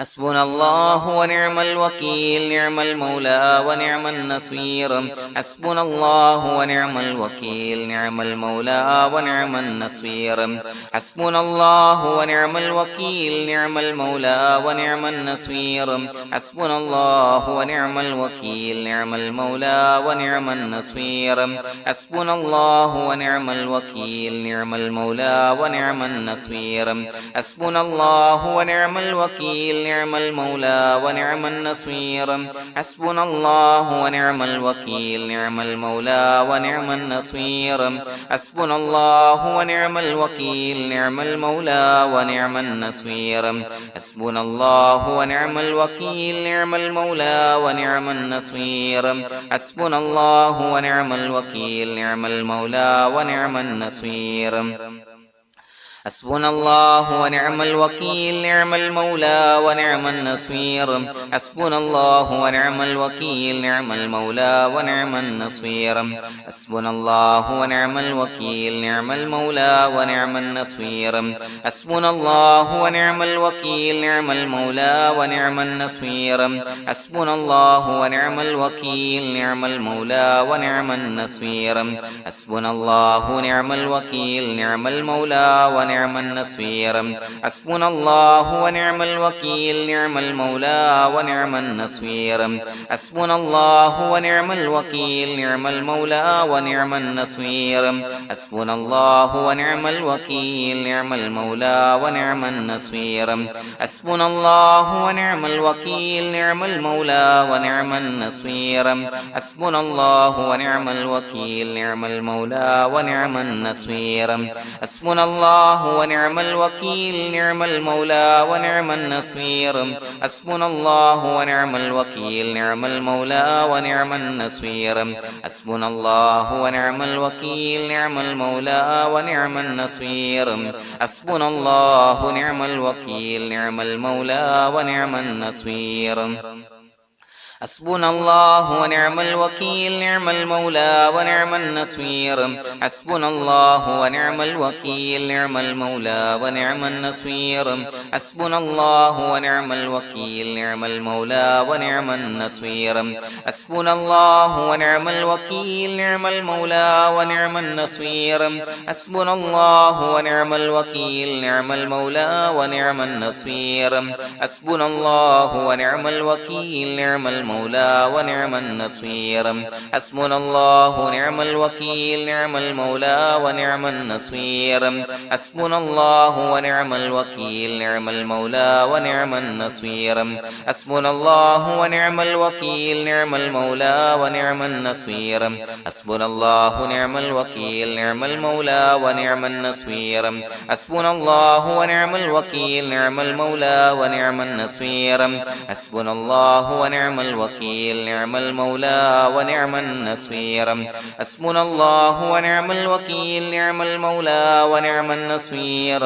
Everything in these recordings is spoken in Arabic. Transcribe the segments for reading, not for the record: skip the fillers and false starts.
حسبنا الله ونعم الوكيل نعم المولى ونعم النصير حسبنا الله ونعم الوكيل نعم المولى ونعم النصير حسبنا الله ونعم الوكيل نعم المولى ونعم النصير حسبنا الله ونعم الوكيل نعم المولى ونعم النصير حسبنا الله ونعم الوكيل نعم المولى ونعم النصير حسبنا الله ونعم الوكيل نعم المولى ونعم النصير حسبنا الله ونعم الوكيل نعم المولى ونعم النصير حسبنا الله ونعم الوكيل نعم المولى ونعم النصير حسبنا الله ونعم الوكيل نعم المولى ونعم النصير حسبنا الله ونعم الوكيل نعم المولى ونعم النصير حسبنا الله ونعم الوكيل نعم المولى ونعم النصير حسبنا الله ونعم الوكيل نعم المولى ونعم النصير حسبنا الله ونعم الوكيل نعم المولى ونعم النصير حسبنا الله ونعم الوكيل نعم المولى ونعم النصير حسبنا الله ونعم الوكيل نعم المولى ونعم النصير حسبنا الله ونعم الوكيل نعم المولى ونعم النصير حسبنا الله ونعم الوكيل نعم المولى ونعم النصير حسبنا الله ونعم الوكيل نعم المولى ونعم النصير حسبنا الله ونعم الوكيل نعم المولى ونعم النصير حسبنا الله ونعم الوكيل نعم المولى ونعم النصير حسبنا الله ونعم الوكيل نعم المولى ونعم النصير حسبنا الله ونعم الوكيل نعم المولى ونعم النصير حسبنا الله ونعم الوكيل نعم المولى ونعم النصير حسبنا الله ونعم الوكيل نعم المولى ونعم النصير حسبنا الله نعم الوكيل نعم المولى ونعم النصير حسبنا الله ونعم الوكيل نعم المولى ونعم النصير حسبنا الله ونعم الوكيل نعم المولى ونعم النصير حسبنا الله ونعم الوكيل نعم المولى ونعم النصير حسبنا الله ونعم الوكيل نعم المولى ونعم النصير حسبنا الله ونعم الوكيل نعم المولى ونعم النصير حسبنا الله ونعم الوكيل نعم المولى ونعم النصير حسبنا الله نعم الوكيل نعم المولى ونعم النصير حسبنا الله ونعم الوكيل نعم المولى ونعم النصير حسبنا الله ونعم الوكيل نعم المولى ونعم النصير حسبنا الله نعم الوكيل نعم المولى ونعم النصير حسبنا الله ونعم الوكيل نعم المولى ونعم النصير حسبنا الله ونعم الوكيل نعم المولى ونعم النصير حسبنا الله ونعم الوكيل نعم المولى ونعم النصير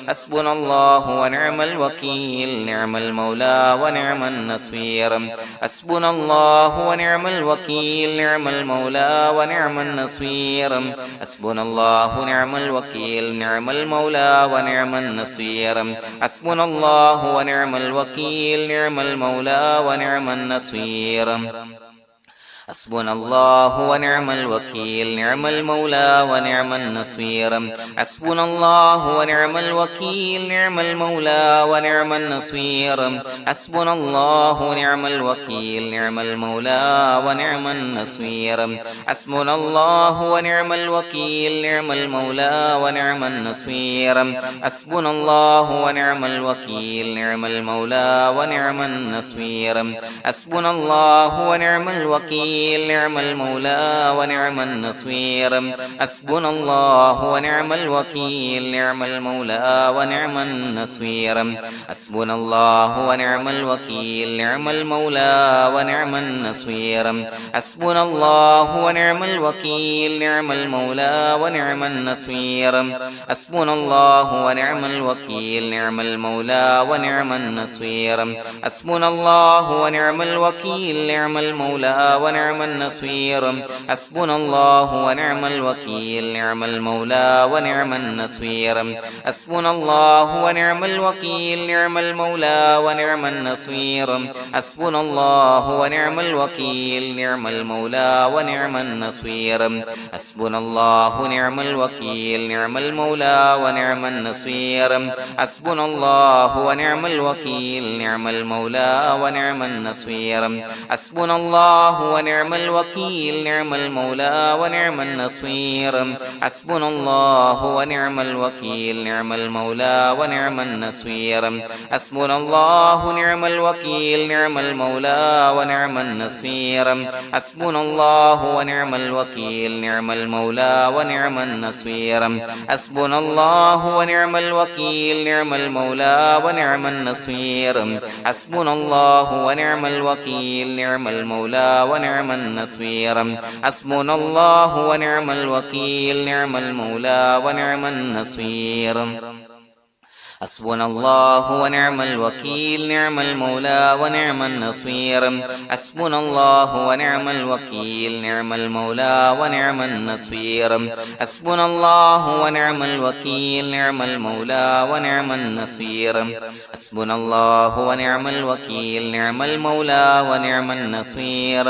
حسبنا الله ونعم الوكيل نعم المولى ونعم النصير حسبنا الله ونعم الوكيل نعم المولى ونعم النصير حسبنا الله نعم الوكيل نعم المولى ونعم النصير حسبنا الله ونعم الوكيل نعم المولى ونعم النصير حسبنا الله ونعم الوكيل نعم المولى ونعم النصير حسبنا الله ونعم الوكيل نعم المولى ونعم النصير حسبنا الله ونعم الوكيل نعم المولى ونعم النصير حسبنا الله ونعم الوكيل نعم المولى ونعم النصير حسبنا الله ونعم الوكيل نعم المولى ونعم النصير حسبنا الله ونعم الوكيل نعم المولى ونعم النصير حسبنا الله ونعم الوكيل نعم المولى ونعم النصير حسبنا الله ونعم الوكيل نعم المولى ونعم النصير حسبنا الله ونعم الوكيل نعم المولى ونعم النصير حسبنا الله ونعم الوكيل نعم المولى ونعم النصير حسبنا الله ونعم الوكيل نعم المولى ونعم ونعم النصير حسبنا الله ونعم الوكيل نعم المولى ونعم النصير حسبنا الله ونعم الوكيل نعم المولى ونعم النصير حسبنا الله ونعم الوكيل نعم المولى ونعم النصير حسبنا الله نعم الوكيل نعم المولى ونعم النصير حسبنا الله ونعم الوكيل نعم المولى ونعم النصير حسبنا الله ونعم الوكيل نعم المولى ونعم النصير حسبنا الله ونعم الوكيل نعم المولى ونعم النصير حسبنا الله نعم الوكيل نعم المولى ونعم النصير حسبنا الله ونعم الوكيل نعم المولى ونعم النصير حسبنا الله ونعم الوكيل نعم المولى ونعم النصير حسبنا الله ونعم الوكيل نعم المولى ونعم النصير حسبنا الله ونعم الوكيل نعم المولى ونعم النصير حسبنا الله ونعم الوكيل نعم المولى ونعم النصير حسبنا الله ونعم الوكيل نعم المولى ونعم النصير حسبنا الله ونعم الوكيل نعم المولى ونعم النصير حسبنا الله ونعم الوكيل نعم المولى ونعم النصير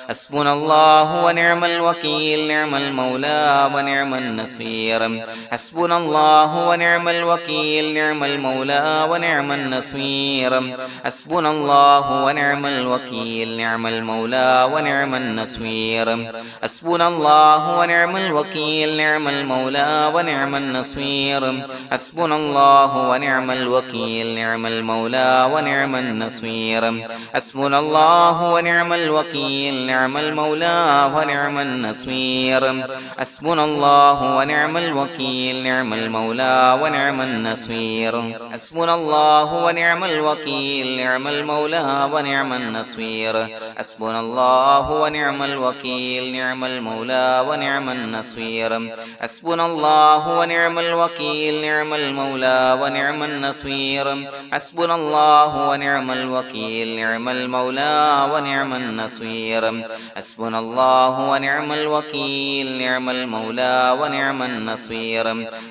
حسبنا الله ونعم الوكيل نعم المولى ونعم النصير حسبنا الله ونعم الوكيل نعم المولى ونعم النصير حسبنا الله ونعم الوكيل نعم المولى ونعم النصير حسبنا الله ونعم الوكيل نعم المولى ونعم النصير حسبنا الله ونعم الوكيل نعم المولى ونعم النصير حسبنا الله ونعم الوكيل نعم المولى ونعم النصير حسبنا الله ونعم الوكيل نعم المولى ونعم النصير حسبنا الله ونعم الوكيل نعم المولى ونعم النصير حسبنا الله ونعم الوكيل نعم المولى ونعم النصير حسبنا الله ونعم الوكيل نعم المولى ونعم النصير حسبنا الله ونعم الوكيل نعم المولى ونعم النصير حسبنا الله ونعم الوكيل نعم المولى ونعم النصير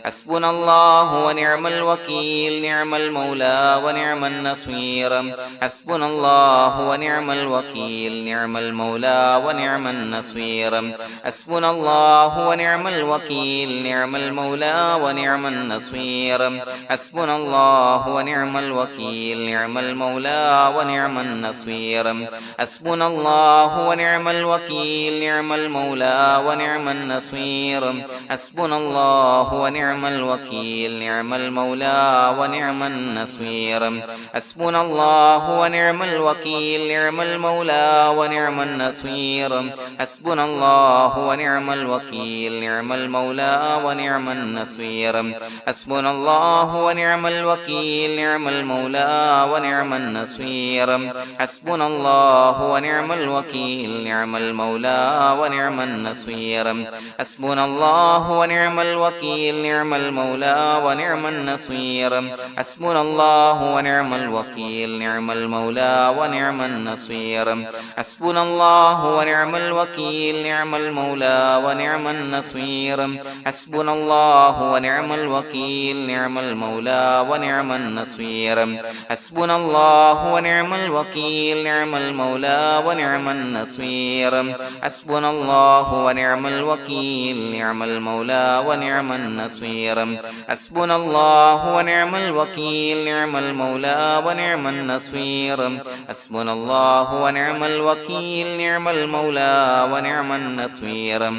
حسبنا الله ونعم الوكيل نعم المولى ونعم النصير حسبنا الله ونعم الوكيل نعم المولى ونعم النصير حسبنا الله ونعم الوكيل نعم المولى ونعم النصير حسبنا الله ونعم الوكيل نعم المولى ونعم النصير حسبنا الله ونعم الوكيل نعم المولى ونعم النصير حسبنا الله ونعم الوكيل نعم المولى ونعم النصير حسبنا الله ونعم الوكيل نعم المولى ونعم النصير حسبنا الله ونعم الوكيل نعم المولى ونعم النصير حسبنا الله ونعم الوكيل نعم المولى ونعم النصير حسبنا الله ونعم الوكيل نعم المولى ونعم النصير حسبنا الله ونعم الوكيل نعم المولى ونعم النصير حسبنا الله ونعم الوكيل نعم المولى ونعم النصير حسبنا الله ونعم الوكيل نعم المولى ونعم النصير حسبنا الله ونعم الوكيل نعم المولى ونعم النصير حسبنا الله ونعم الوكيل نعم المولى ونعم النصير حسبنا الله ونعم الوكيل نعم المولى ونعم النصير حسبنا الله ونعم الوكيل نعم المولى ونعم النصير حسبنا الله ونعم الوكيل نعم المولى ونعم النصير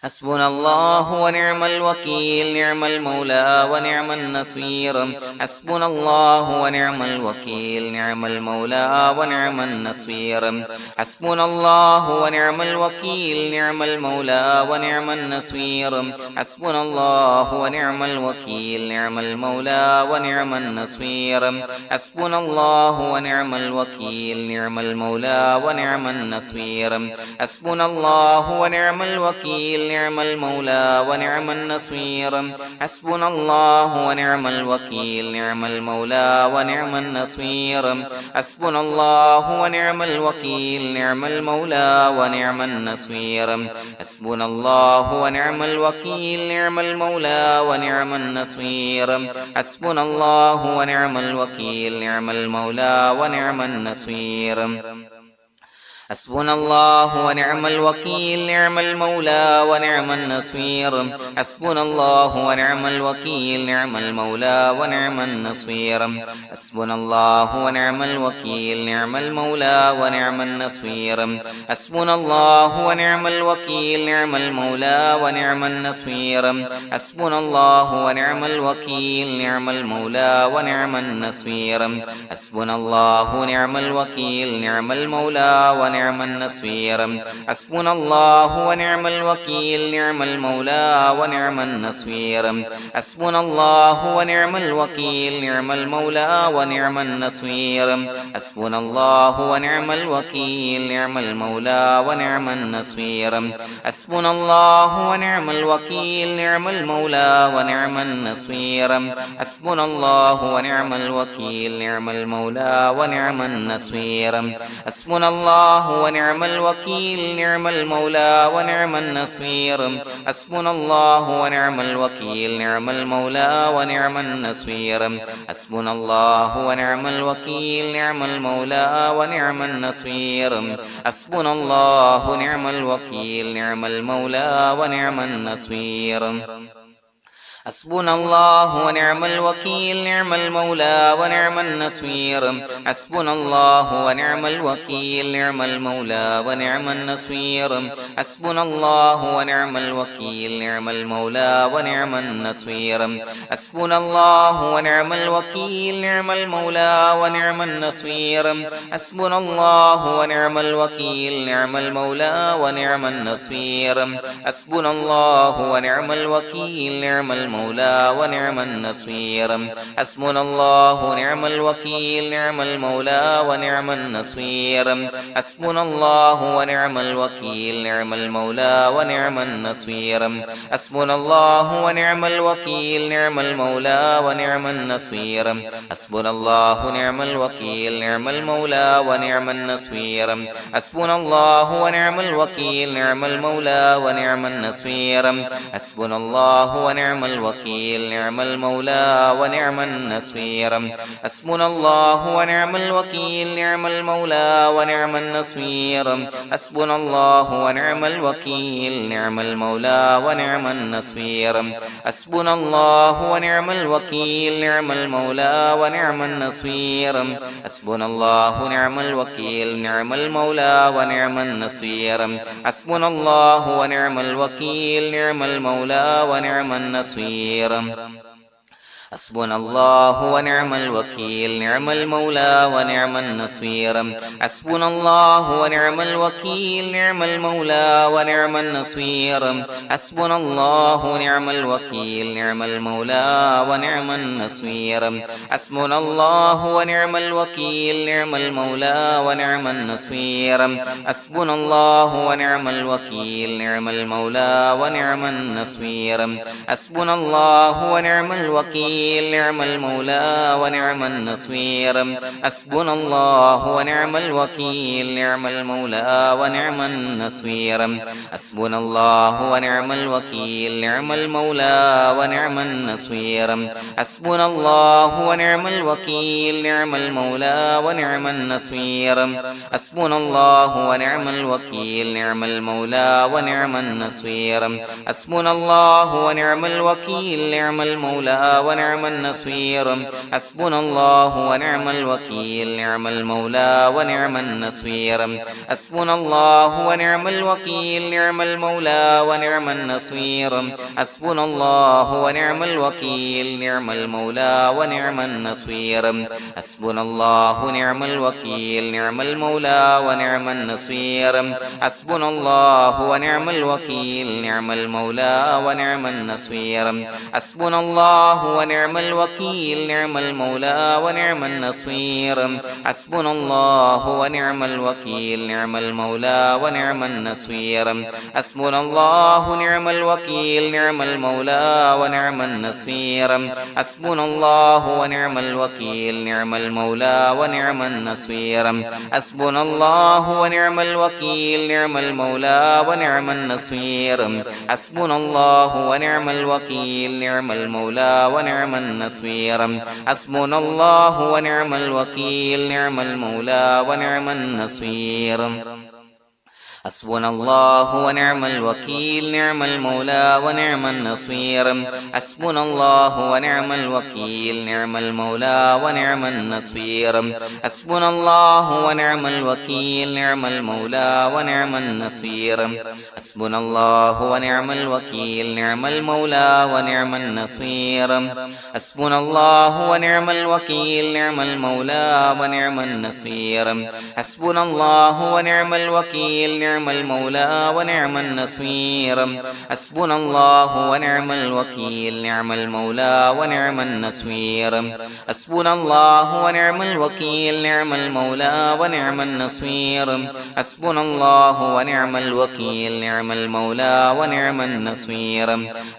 حسبنا الله ونعم الوكيل نعم المولى ونعم النصير حسبنا الله ونعم الوكيل نعم المولى ونعم النصير حسبنا الله ونعم الوكيل نعم المولى ونعم النصير حسبنا الله ونعم الوكيل نعم المولى ونعم النصير حسبنا الله ونعم الوكيل نعم المولى ونعم النصير حسبنا الله ونعم الوكيل نعم المولى ونعم النصير حسبنا الله ونعم الوكيل نعم المولى ونعم النصير حسبنا الله ونعم الوكيل نعم المولى ونعم النصير حسبنا الله ونعم الوكيل نعم المولى ونعم النصير حسبنا الله ونعم الوكيل نعم المولى ونعم النصير حسبنا الله ونعم الوكيل نعم المولى ونعم النصير حسبنا الله ونعم الوكيل نعم المولى ونعم النصير حسبنا الله ونعم الوكيل نعم المولى ونعم النصير حسبنا الله ونعم الوكيل نعم المولى ونعم النصير حسبنا الله ونعم الوكيل نعم المولى ونعم النصير حسبنا الله ونعم الوكيل نعم المولى ونعم النصير حسبنا الله ونعم الوكيل نعم المولى ونعم النصير حسبنا الله ونعم الوكيل نعم المولى ونعم النصير حسبنا الله ونعم الوكيل نعم المولى ونعم النصير حسبنا الله ونعم الوكيل نعم المولى ونعم النصير حسبنا الله ونعم الوكيل نعم المولى ونعم النصير حسبنا الله ونعم الوكيل نعم المولى ونعم النصير حسبنا الله ونعم الوكيل نعم المولى ونعم النصير حسبنا الله ونعم الوكيل نعم المولى ونعم النصير حسبنا الله نعم الوكيل نعم المولى ونعم النصير حسبنا الله ونعم الوكيل نعم المولى ونعم النصير حسبنا الله ونعم الوكيل نعم المولى ونعم النصير حسبنا الله ونعم الوكيل نعم المولى ونعم النصير حسبنا الله ونعم الوكيل نعم المولى ونعم النصير حسبنا الله ونعم الوكيل نعم المولى ونعم النصير حسبنا الله ونعم الوكيل نعم المولى ونعم النصير حسبنا الله نعم الوكيل نعم المولى ونعم النصير حسبنا الله ونعم الوكيل نعم المولى ونعم النصير حسبنا الله ونعم الوكيل نعم المولى ونعم النصير حسبنا الله نعم الوكيل نعم المولى ونعم النصير حسبنا الله ونعم الوكيل نعم المولى ونعم النصير حسبنا الله ونعم الوكيل نعم المولى ونعم النصير حسبنا الله ونعم الوكيل نعم المولى ونعم النصير حسبنا الله ونعم الوكيل نعم المولى ونعم النصير حسبنا الله ونعم الوكيل نعم المولى ونعم النصير حسبنا الله نعم الوكيل نعم المولى ونعم النصير حسبنا الله ونعم الوكيل نعم المولى ونعم النصير حسبنا الله ونعم الوكيل نعم المولى ونعم النصير حسبنا الله ونعم الوكيل نعم المولى ونعم النصير حسبنا الله ونعم الوكيل نعم المولى ونعم النصير حسبنا الله ونعم الوكيل نعم المولى ونعم النصير حسبنا الله ونعم الوكيل نعم المولى ونعم النصير حسبنا الله ونعم الوكيل نعم المولى ونعم النصير حسبنا الله ونعم الوكيل نعم المولى ونعم النصير حسبنا الله ونعم الوكيل نعم المولى ونعم النصير حسبنا الله ونعم الوكيل نعم المولى ونعم النصير حسبنا الله ونعم الوكيل نعم المولى ونعم النصير حسبنا الله ونعم الوكيل نعم المولى ونعم النصير حسبنا الله ونعم الوكيل نعم المولى ونعم النصير حسبنا الله ونعم الوكيل نعم المولى ونعم النصير حسبنا الله ونعم الوكيل نعم المولى ونعم النصير حسبنا الله نعم الوكيل نعم المولى ونعم النصير حسبنا الله ونعم الوكيل نعم المولى ونعم النصير حسبنا الله ونعم ونعم الوكيل نعم المولى ونعم النصير حسبنا الله ونعم الوكيل نعم المولى ونعم النصير حسبنا الله نعم الوكيل نعم المولى ونعم النصير حسبنا الله ونعم الوكيل نعم المولى ونعم النصير حسبنا الله ونعم الوكيل نعم المولى ونعم النصير حسبنا الله ونعم الوكيل نعم المولى ونعم النصير حسبنا الله ونعم الوكيل نعم المولى ونعم النصير حسبنا الله ونعم الوكيل نعم المولى ونعم النصير حسبنا الله ونعم الوكيل نعم المولى ونعم النصير حسبنا الله ونعم الوكيل نعم المولى ونعم النصير حسبنا الله ونعم الوكيل نعم المولى ونعم النصير حسبنا الله ونعم الوكيل نعم المولى ونعم النصير حسبنا الله ونعم الوكيل نعم المولى ونعم النصير حسبنا الله ونعم الوكيل نعم المولى ونعم النصير حسبنا الله ونعم الوكيل نعم المولى ونعم النصير حسبنا الله ونعم الوكيل نعم المولى ونعم النصير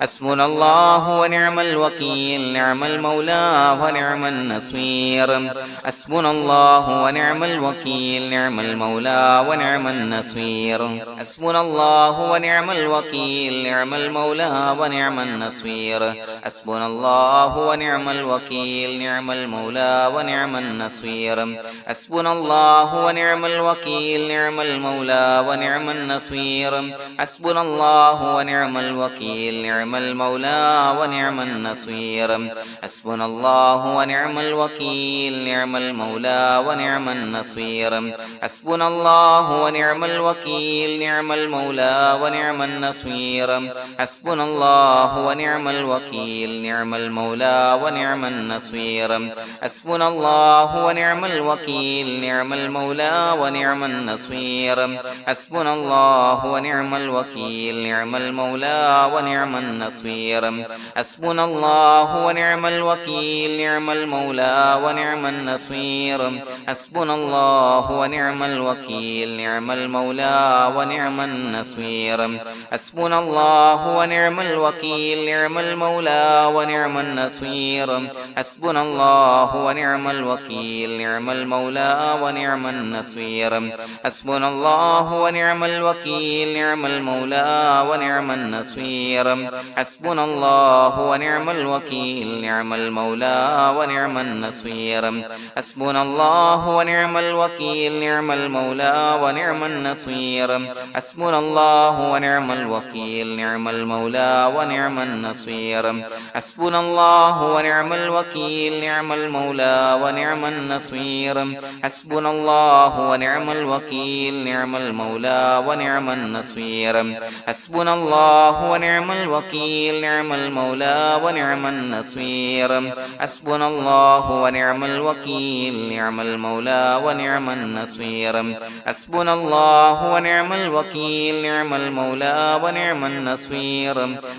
حسبنا الله ونعم الوكيل نعم المولى ونعم النصير حسبنا الله ونعم الوكيل نعم المولى ونعم النصير حسبنا الله ونعم الوكيل نعم المولى ونعم النصير حسبنا الله ونعم الوكيل نعم المولى ونعم النصير حسبنا الله ونعم الوكيل نعم المولى ونعم النصير حسبنا الله ونعم الوكيل نعم المولى ونعم النصير حسبنا الله ونعم الوكيل نعم المولى ونعم النصير حسبنا الله ونعم الوكيل نعم المولى ونعم النصير حسبنا الله ونعم الوكيل نعم المولى ونعم النصير حسبنا الله ونعم الوكيل نعم المولى ونعم النصير حسبنا الله ونعم الوكيل نعم المولى ونعم النصير حسبنا الله ونعم الوكيل نعم المولى ونعم النصير حسبنا الله ونعم الوكيل نعم المولى ونعم النصير حسبنا الله ونعم الوكيل نعم المولى ونعم النصير حسبنا الله ونعم الوكيل نعم المولى ونعم النصير حسبنا الله ونعم الوكيل نعم المولى ونعم النصير حسبنا الله ونعم الوكيل نعم المولى ونعم النصير حسبنا الله ونعم الوكيل نعم المولى ونعم النصير حسبنا الله ونعم الوكيل نعم المولى ونعم النصير حسبنا الله ونعم الوكيل نعم المولى ونعم النصير حسبنا الله ونعم الوكيل نعم المولى ونعم النصير حسبنا الله ونعم الوكيل نعم المولى ونعم النصير حسبنا الله ونعم الوكيل نعم المولى ونعم النصير حسبنا الله ونعم الوكيل نعم المولى ونعم النصير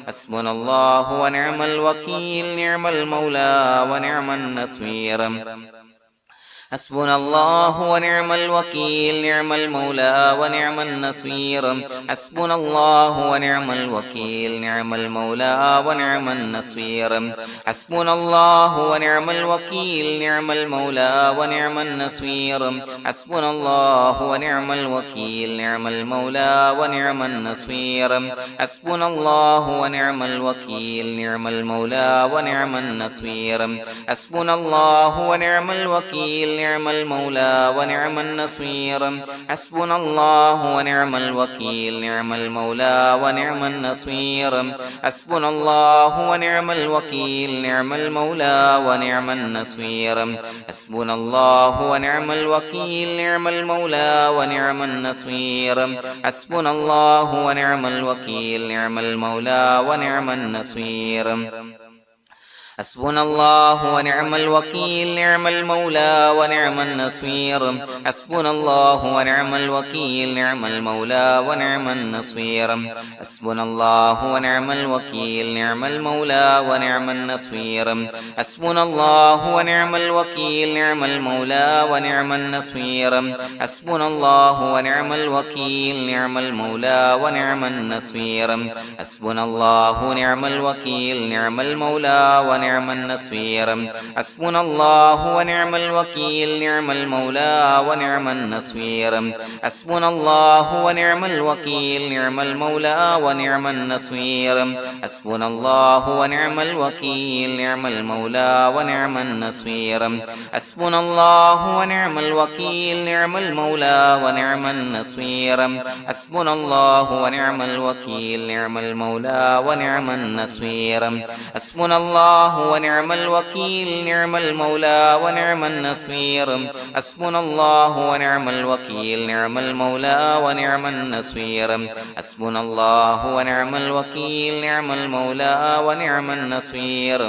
حسبنا الله ونعم الوكيل نعم المولى ونعم النصير حسبنا الله ونعم الوكيل نعم المولى ونعم النصير حسبنا الله ونعم الوكيل نعم المولى ونعم النصير حسبنا الله ونعم الوكيل نعم المولى ونعم النصير حسبنا الله ونعم الوكيل نعم المولى ونعم النصير حسبنا الله ونعم الوكيل نعم المولى ونعم النصير حسبنا الله ونعم الوكيل نعم المولى ونعم النصير حسبنا الله ونعم الوكيل نعم المولى ونعم النصير حسبنا الله ونعم الوكيل نعم المولى ونعم النصير حسبنا الله ونعم الوكيل نعم المولى ونعم النصير حسبنا الله ونعم الوكيل نعم المولى ونعم النصير حسبنا الله ونعم الوكيل نعم المولى ونعم النصير حسبنا الله ونعم الوكيل نعم المولى ونعم النصير حسبنا الله ونعم الوكيل نعم المولى ونعم النصير حسبنا الله ونعم الوكيل نعم المولى ونعم النصير حسبنا الله ونعم الوكيل نعم المولى ونعم النصير حسبنا الله ونعم الوكيل نعم المولى ونعم النصير حسبنا الله ونعم الوكيل نعم المولى ونعم النصير حسبنا الله ونعم الوكيل نعم المولى ونعم النصير حسبنا الله ونعم الوكيل نعم المولى ونعم النصير حسبنا الله ونعم الوكيل نعم المولى ونعم النصير حسبنا الله ونعم الوكيل نعم المولى ونعم النصير حسبنا الله ونعم الوكيل نعم المولى ونعم النصير حسبنا الله ونعم الوكيل نعم المولى ونعم النصير حسبنا الله ونعم الوكيل نعم المولى ونعم النصير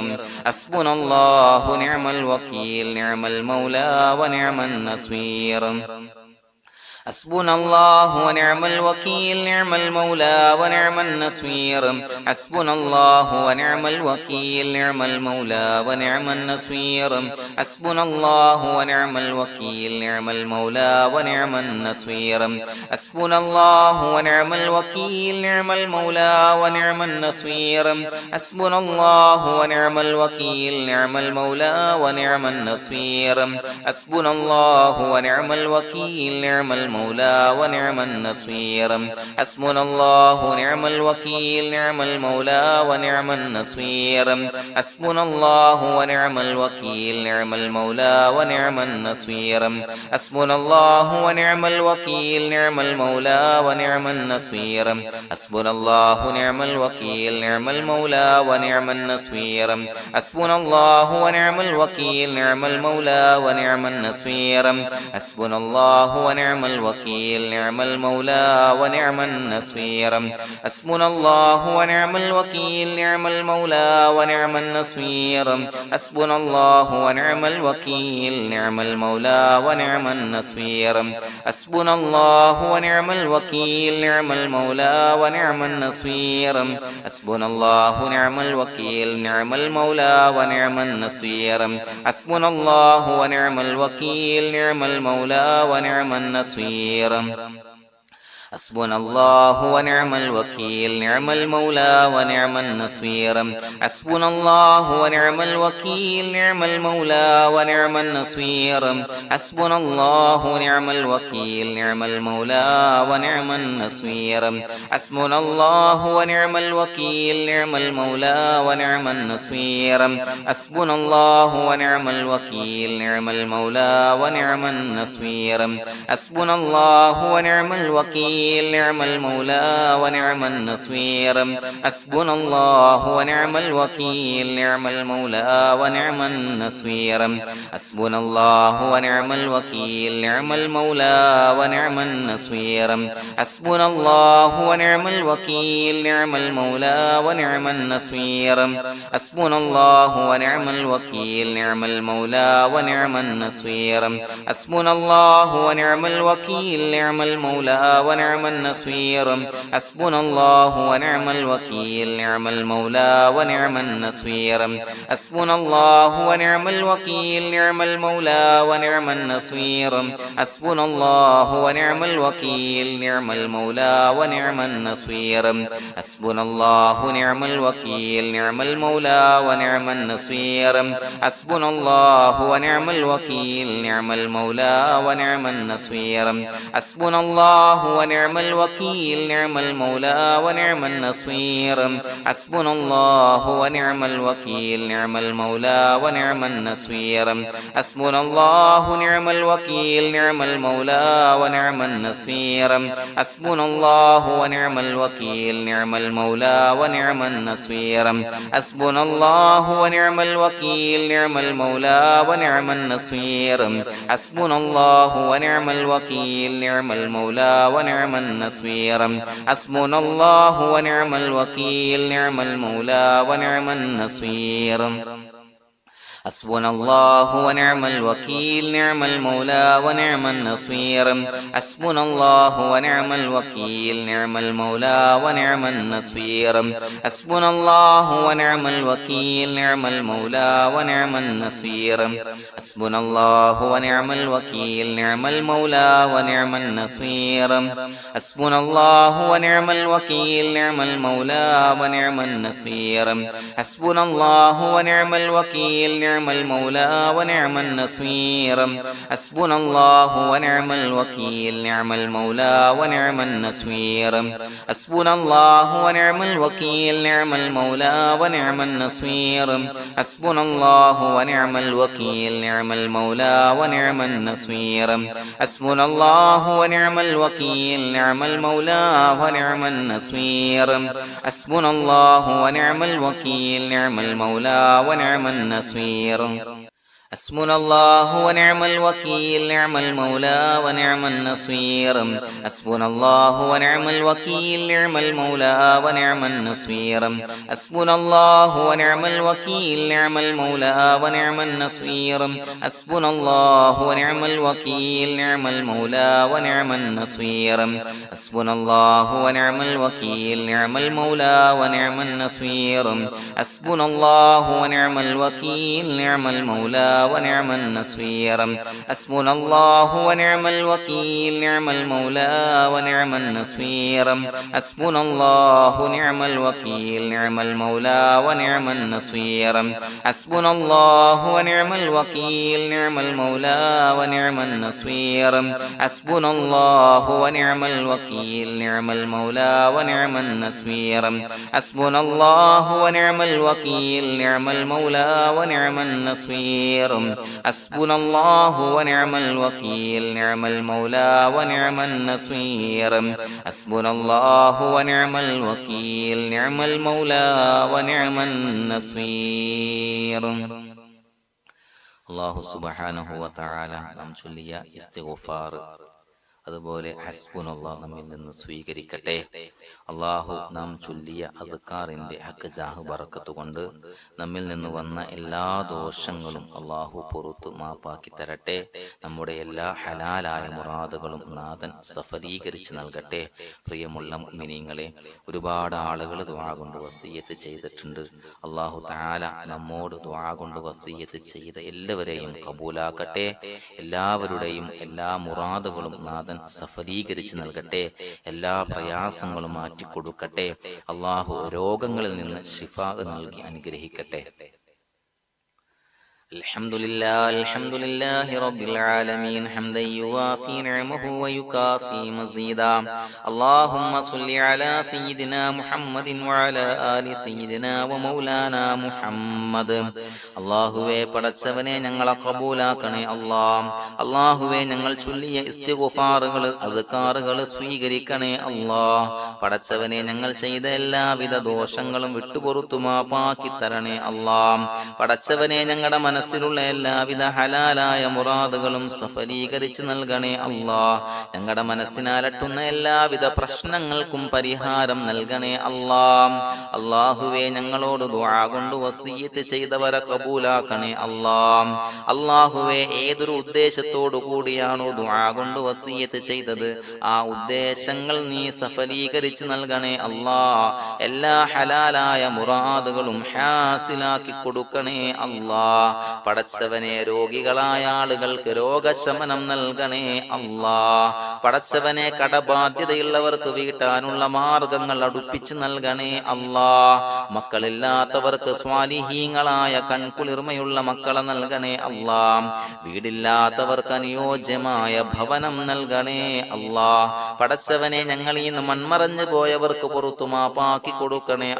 حسبنا الله نعم الوكيل نعم المولى ونعم النصير حسبنا الله ونعم الوكيل نعم المولى ونعم النصير حسبنا الله ونعم الوكيل نعم المولى ونعم النصير حسبنا الله ونعم الوكيل نعم المولى ونعم النصير حسبنا الله ونعم الوكيل نعم المولى ونعم النصير حسبنا الله ونعم الوكيل نعم المولى ونعم النصير حسبنا الله ونعم الوكيل نعم المولى ونعم النصير حسبنا الله ونعم الوكيل نعم المولى ونعم النصير حسبنا الله ونعم الوكيل نعم المولى ونعم النصير حسبنا الله ونعم الوكيل نعم المولى ونعم النصير حسبنا الله ونعم الوكيل نعم المولى ونعم النصير حسبنا الله ونعم الوكيل نعم المولى ونعم النصير حسبنا الله ونعم الوكيل نعم المولى ونعم النصير حسبنا الله ونعم الوكيل نعم المولى ونعم النصير حسبنا الله ونعم الوكيل نعم المولى ونعم النصير حسبنا الله ونعم الوكيل نعم المولى ونعم النصير حسبنا الله ونعم الوكيل نعم المولى ونعم النصير حسبنا الله ونعم الوكيل نعم المولى ونعم النصير حسبنا الله ونعم الوكيل نعم المولى ونعم النصير حسبنا الله ونعم الوكيل نعم المولى ونعم النصير حسبنا الله ونعم الوكيل نعم المولى ونعم النصير حسبنا الله ونعم الوكيل نعم المولى ونعم النصير حسبنا الله ونعم الوكيل نعم المولى ونعم النصير حسبنا الله ونعم الوكيل نعم المولى ونعم النصير حسبنا الله ونعم الوكيل نعم المولى ونعم النصير حسبنا الله ونعم الوكيل نعم المولى ونعم النصير حسبنا الله ونعم الوكيل نعم المولى ونعم النصير حسبنا الله ونعم الوكيل نعم المولى ونعم النصير حسبنا الله ونعم الوكيل نعم المولى ونعم النصير حسبنا الله ونعم الوكيل نعم المولى ونعم النصير حسبنا الله ونعم الوكيل نعم المولى ونعم النصير حسبنا الله ونعم الوكيل نعم المولى ونعم النصير حسبنا الله ونعم الوكيل نعم المولى ونعم النصير حسبنا الله ونعم الوكيل نعم المولى ونعم النصير حسبنا الله ونعم الوكيل نعم المولى ونعم النصير حسبنا الله ونعم الوكيل نعم المولى ونعم النصير حسبنا الله نعم الوكيل نعم المولى ونعم النصير حسبنا الله ونعم الوكيل نعم المولى ونعم النصير حسبنا الله ونعم الوكيل نعم المولى ونعم النصير حسبنا الله ونعم الوكيل نعم المولى ونعم النصير حسبنا الله ونعم الوكيل نعم المولى ونعم النصير حسبنا الله ونعم الوكيل نعم المولى ونعم النصير حسبنا الله ونعم الوكيل نعم المولى ونعم النصير حسبنا الله ونعم الوكيل نعم المولى ونعم النصير حسبنا الله ونعم الوكيل نعم المولى ونعم النصير حسبنا الله ونعم الوكيل نعم المولى ونعم النصير حسبنا الله ونعم الوكيل نعم المولى ونعم النصير حسبنا الله ونعم الوكيل نعم المولى ونعم النصير حسبنا الله ونعم الوكيل نعم المولى ونعم النصير حسبنا الله ونعم الوكيل نعم المولى ونعم النصير حسبنا الله ونعم الوكيل نعم المولى ونعم النصير حسبنا الله ونعم الوكيل نعم المولى ونعم النصير حسبنا الله ونعم الوكيل نعم المولى ونعم النصير حسبنا الله ونعم الوكيل نعم المولى ونعم النصير حسبنا الله ونعم الوكيل نعم المولى ونعم النصير حسبنا الله ونعم الوكيل نعم المولى ونعم النصير حسبنا الله ونعم الوكيل نعم المولى ونعم النصير حسبنا الله ونعم الوكيل نعم المولى ونعم النصير حسبنا الله ونعم الوكيل نعم المولى ونعم النصير حسبنا الله نعم الوكيل نعم المولى ونعم النصير حسبنا الله ونعم الوكيل نعم المولى ونعم النصير حسبنا الله ونعم الوكيل نعم المولى ونعم النصير حسبنا الله ونعم الوكيل نعم المولى ونعم النصير حسبنا الله ونعم الوكيل نعم المولى ونعم النصير حسبنا الله ونعم الوكيل نعم المولى ونعم النصير. അല്ലാഹു സുബ്ഹാനഹു വ തആല നാം ചൊല്ലിയ ഇസ്തിഗ്ഫാർ അതുപോലെ ഹസ്ബുനല്ലാഹ് നമ്മിൽ നിന്ന് സ്വീകരിക്കട്ടെ. അള്ളാഹു നാം ചൊല്ലിയ അദ്കാറിന്റെ ഹക്ക് ജാഹ് ബറക്കത്ത് കൊണ്ട് നമ്മിൽ നിന്ന് വന്ന എല്ലാ ദോഷങ്ങളും അള്ളാഹു പുറത്തു മാപ്പാക്കി തരട്ടെ. നമ്മുടെ എല്ലാ ഹലാലായ മുറാദുകളും നാഥൻ സഫലീകരിച്ച് നൽകട്ടെ. പ്രിയമുള്ള മുഅ്മിനീങ്ങളെ, ഒരുപാട് ആളുകൾ ദുആ കൊണ്ട് വസിയ്യത്ത് ചെയ്തിട്ടുണ്ട്. അള്ളാഹു തആല നമ്മോട് ദുആ കൊണ്ട് വസിയ്യത്ത് ചെയ്ത എല്ലാവരെയും കബൂലാക്കട്ടെ. എല്ലാവരുടെയും എല്ലാ മുറാദുകളും നാഥൻ സഫലീകരിച്ച് നൽകട്ടെ. എല്ലാ പ്രയാസങ്ങളും മാറ്റിക്കൊടുക്കട്ടെ. അള്ളാഹു രോഗങ്ങളിൽ നിന്ന് ശിഫാ നൽകി അനുഗ്രഹിക്കട്ടെ. الحمد لله رب العالمين حمدا يوافي نعمه ويكافي مزيدا. اللهم صل على سيدنا محمد وعلى آل سيدنا ومولانا محمد. അല്ലാഹുവേ, പടച്ചവനെ ഞങ്ങളെ കബൂലാക്കണേ. അല്ലാഹുവേ, ഞങ്ങൾ ചൊല്ലിയ ഇസ്തിഗ്ഫാറുകൾ അദ്കാറുകൾ സ്വീകരിക്കണേ. പടച്ചവനെ, ഞങ്ങൾ ചെയ്ത എല്ലാവിധ ദോഷങ്ങളും വിട്ടുപുറത്തു മാപ്പാക്കി തരണേ. പടച്ചവനെ, ഞങ്ങളുടെ മനസ്സിലുള്ള എല്ലാവിധ ഹലാലായ മുറാദുകളും സഫലീകരിച്ച് നൽകണേ. ഞങ്ങളുടെ മനസ്സിനാലട്ടുന്ന എല്ലാവിധ പ്രശ്നങ്ങൾക്കും പരിഹാരം നൽകണേ. അല്ലാഹുവേ, ഞങ്ങളോട് ദുആ കൊണ്ട് വസിയ്യത്ത് ചെയ്തവരെ കബൂലാക്കണേ. അല്ലാഹുവേ, ഏതൊരു ഉദ്ദേശത്തോടു കൂടിയാണോ ദുആ കൊണ്ട് വസിയ്യത്ത് ചെയ്തത്, ആ ഉദ്ദേശങ്ങൾ നീ സഫലീകരിച്ച് നൽകണേ. എല്ലാ ഹലാലായ മുറാദുകളും ഹാസിലാക്കി കൊടുക്കണേ. പടച്ചവനെ, രോഗികളായ ആളുകൾക്ക് രോഗശമനം നൽകണേ. പടച്ചവനെ, കടബാധ്യതയുള്ളവർക്ക് വീട്ടാനുള്ള മാർഗങ്ങൾ അടുപ്പിച്ച് നൽകണേ. മക്കളില്ലാത്തവർക്ക് സ്വാലിഹീങ്ങളായ കൺകുളിർമയുള്ള മക്കളെ നൽകണേ. വീടില്ലാത്തവർക്ക് അനുയോജ്യമായ ഭവനം നൽകണേ. പടച്ചവനെ, ഞങ്ങൾ ഇന്ന് മൺമറഞ്ഞു പോയവർക്ക് പുറത്തു മാപ്പാക്കി കൊടുക്കണേ.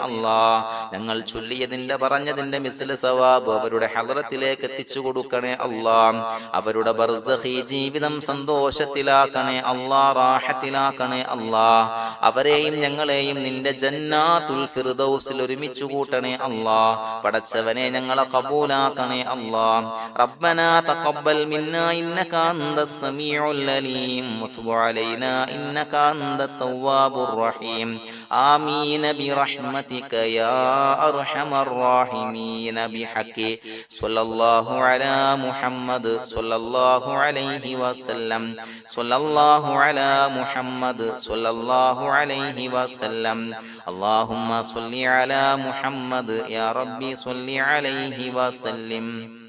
ഞങ്ങൾ ചൊല്ലിയതിന്റെ പറഞ്ഞതിന്റെ മിസ്ല സവാബ് അവരുടെ ഹദ്റത്തിലേക്ക് എത്തിച്ചു കൊടുക്കണേ. അവരുടെ ബർസഖി ജീവിതം സന്തോഷത്തിലാക്കണേ. അല്ലാ, റാഹത്തിലാക്കണേ അല്ലാ. അവരെയും ഞങ്ങളെയും നിന്റെ ജന്നാത്തുൽ ഫിർദൗസിൽ ഒരുമിച്ച് കൂട്ടണേ അല്ലാ. പടച്ചവനെ ഞങ്ങളെ ഖബൂലാക്കണേ അല്ലാ. റബ്ബനാ തഖബ്ബൽ മിന്നാ ഇന്നക അന്തസ് സമീഉൽ അലീം വതുബ് അലൈനാ ഇന്നക അന്തത് തവ്വാബുർ റഹീം. ആമീൻ ബിറഹ്മതിക യാ അർഹമർ റാഹിമീൻ. ബിഹഖി സ്വല്ലല്ലാഹു അലാ മുഹമ്മദ് സ്വല്ലല്ലാഹു അലൈഹി വസല്ലം. സ്വല്ലല്ലാഹു അലാ മുഹമ്മദ് സ്വല്ലല്ലാഹു അലൈഹി വസല്ലം. അല്ലാഹുമ്മ സ്വല്ലി അലാ മുഹമ്മദ് യാ റബ്ബി സ്വല്ലി അലൈഹി വസല്ലിം.